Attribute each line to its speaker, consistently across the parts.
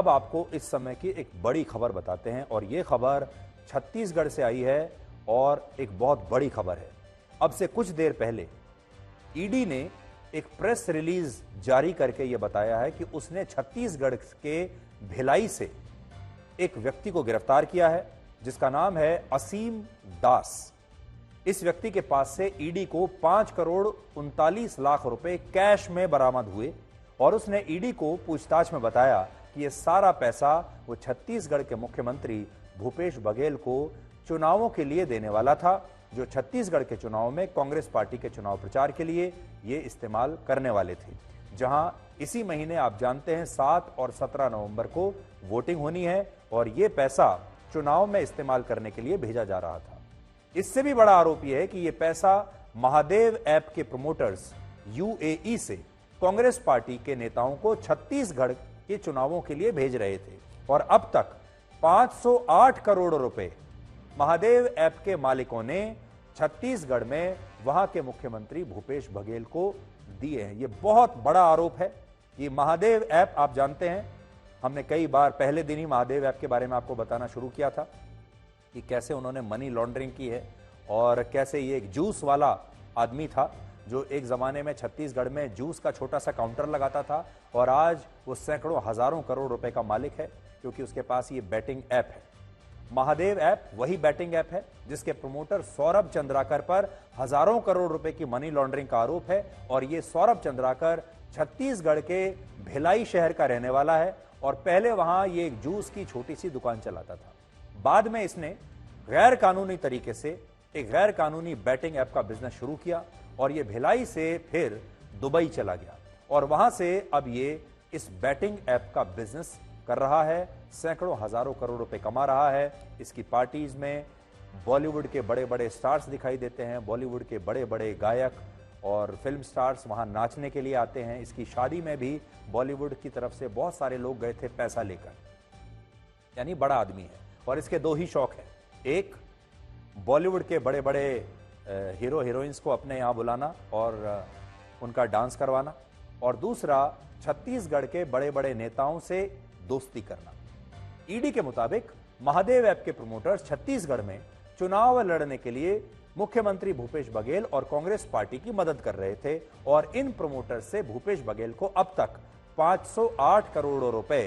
Speaker 1: अब आपको इस समय की एक बड़ी खबर बताते हैं और यह खबर छत्तीसगढ़ से आई है और एक बहुत बड़ी खबर है। अब से कुछ देर पहले ईडी ने एक प्रेस रिलीज जारी करके यह बताया है कि उसने छत्तीसगढ़ के भिलाई से एक व्यक्ति को गिरफ्तार किया है जिसका नाम है असीम दास। इस व्यक्ति के पास से ईडी को 5 करोड़ 39 लाख रुपए कैश में बरामद हुए और उसने ईडी को पूछताछ में बताया कि यह सारा पैसा वो छत्तीसगढ़ के मुख्यमंत्री भूपेश बघेल को चुनावों के लिए देने वाला था, जो छत्तीसगढ़ के चुनाव में कांग्रेस पार्टी के चुनाव प्रचार के लिए ये इस्तेमाल करने वाले थे। जहां इसी महीने आप जानते हैं 7 और 17 नवंबर को वोटिंग होनी है और ये पैसा चुनाव में इस्तेमाल करने के लिए भेजा जा रहा था। इससे भी बड़ा आरोप यह है कि यह पैसा महादेव ऐप के प्रमोटर्स यूएई से कांग्रेस पार्टी के नेताओं को छत्तीसगढ़ के चुनावों के लिए भेज रहे थे और अब तक 508 करोड़ रुपए महादेव ऐप के मालिकों ने छत्तीसगढ़ में वहां के मुख्यमंत्री भूपेश बघेल को दिए हैं। यह बहुत बड़ा आरोप है। ये महादेव ऐप आप जानते हैं, हमने कई बार पहले दिन ही महादेव ऐप के बारे में आपको बताना शुरू किया था कि कैसे उन्होंने मनी लॉन्ड्रिंग की है और कैसे ये एक जूस वाला आदमी था जो एक जमाने में छत्तीसगढ़ में जूस का छोटा सा काउंटर लगाता था और आज वो सैकड़ों हजारों करोड़ रुपए का मालिक है क्योंकि उसके पास ये बैटिंग ऐप है। महादेव ऐप वही बैटिंग ऐप है जिसके प्रमोटर सौरभ चंद्राकर पर हजारों करोड़ रुपए की मनी लॉन्ड्रिंग का आरोप है और ये सौरभ चंद्राकर छत्तीसगढ़ के भिलाई शहर का रहने वाला है और पहले वहां ये एक जूस की छोटी सी दुकान चलाता था। बाद में इसने गैर कानूनी तरीके से एक गैर कानूनी बैटिंग ऐप का बिजनेस शुरू किया और ये भिलाई से फिर दुबई चला गया और वहां से अब ये इस बैटिंग ऐप का बिजनेस कर रहा है, सैकड़ों हजारों करोड़ रुपए कमा रहा है। इसकी पार्टीज में बॉलीवुड के बड़े बड़े स्टार्स दिखाई देते हैं, बॉलीवुड के बड़े बड़े गायक और फिल्म स्टार्स वहां नाचने के लिए आते हैं। इसकी शादी में भी बॉलीवुड की तरफ से बहुत सारे लोग गए थे पैसा लेकर। यानी बड़ा आदमी है और इसके दो ही शौक हैं, एक बॉलीवुड के बड़े बड़े हीरो हीरोइंस को अपने यहां बुलाना और उनका डांस करवाना और दूसरा छत्तीसगढ़ के बड़े बड़े नेताओं से दोस्ती करना। ईडी के मुताबिक महादेव ऐप के प्रमोटर्स छत्तीसगढ़ में चुनाव लड़ने के लिए मुख्यमंत्री भूपेश बघेल और कांग्रेस पार्टी की मदद कर रहे थे और इन प्रमोटर्स से भूपेश बघेल को अब तक 508 करोड़ रुपए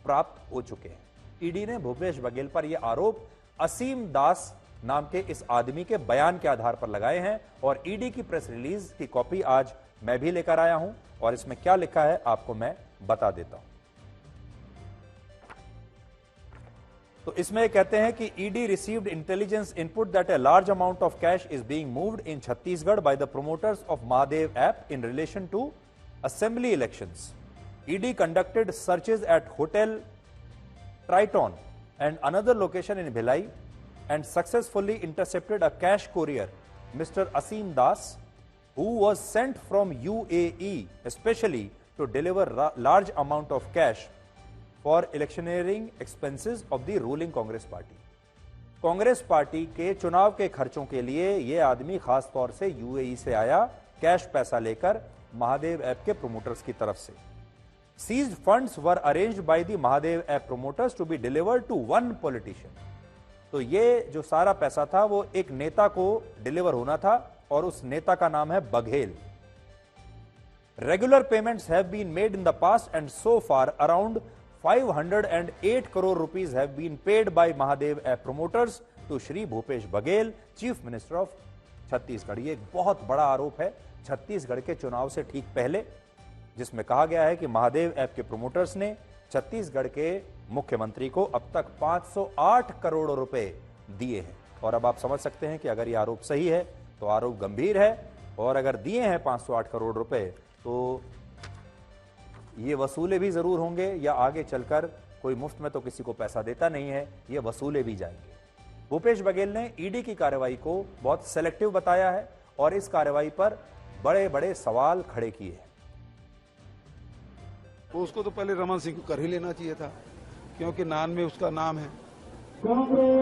Speaker 1: प्राप्त हो चुके हैं। ईडी ने भूपेश बघेल पर यह आरोप असीम दास नाम के इस आदमी के बयान के आधार पर लगाए हैं और ईडी की प्रेस रिलीज की कॉपी आज मैं भी लेकर आया हूं और इसमें क्या लिखा है आपको मैं बता देता हूं। तो इसमें कहते हैं कि ED received intelligence input that a large amount of cash is being moved in Chhattisgarh by the promoters of Mahadev app in relation to assembly elections. ED conducted searches at hotel Triton and another location in Bhilai and successfully intercepted a cash courier, Mr. Asim Das, who was sent from UAE especially to deliver large amount of cash for electioneering expenses of the ruling Congress party. Congress party के चुनाव के खर्चों के लिए यह आदमी खास तौर से यूएई से आया कैश पैसा लेकर महादेव ऐप के प्रोमोटर्स की तरफ से। Seized funds were arranged by the Mahadev app promoters to be delivered to one politician. तो ये जो सारा पैसा था वो एक नेता को डिलीवर होना था और उस नेता का नाम है Baghel. Regular payments have been made in the past and so far around 508 crore rupees have been paid by Mahadev app promoters to Shri Bhupesh Baghel, chief minister of Chhattisgarh. ये एक बहुत बड़ा आरोप है छत्तीसगढ़ के चुनाव से ठीक पहले, जिसमें कहा गया है कि महादेव ऐप के प्रोमोटर्स ने छत्तीसगढ़ के मुख्यमंत्री को अब तक 508 करोड़ रुपए दिए हैं। और अब आप समझ सकते हैं कि अगर यह आरोप सही है तो आरोप गंभीर है और अगर दिए हैं 508 करोड़ रुपए तो ये वसूले भी जरूर होंगे या आगे चलकर कोई मुफ्त में तो किसी को पैसा देता नहीं है, ये वसूले भी जाएंगे। भूपेश बघेल ने ईडी की कार्रवाई को बहुत सेलेक्टिव बताया है और इस कार्रवाई पर बड़े बड़े सवाल खड़े किए हैं।
Speaker 2: तो उसको तो पहले रमन सिंह को कर ही लेना चाहिए था क्योंकि नान में उसका नाम है।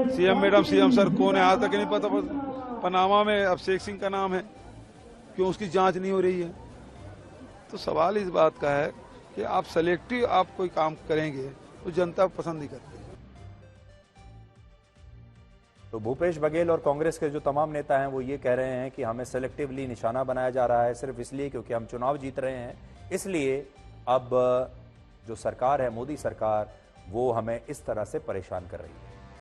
Speaker 2: सीएम मैडम, सीएम सर कौन है आज तक नहीं पता। पनामा में अभिषेक सिंह का नाम है, क्यों उसकी जांच नहीं हो रही है। तो सवाल इस बात का है कि आप सेलेक्टिव आप कोई काम करेंगे तो जनता पसंद नहीं करती।
Speaker 1: तो भूपेश बघेल और कांग्रेस के जो तमाम नेता हैं वो ये कह रहे हैं कि हमें सेलेक्टिवली निशाना बनाया जा रहा है सिर्फ इसलिए क्योंकि हम चुनाव जीत रहे हैं, इसलिए अब जो सरकार है मोदी सरकार वो हमें इस तरह से परेशान कर रही है।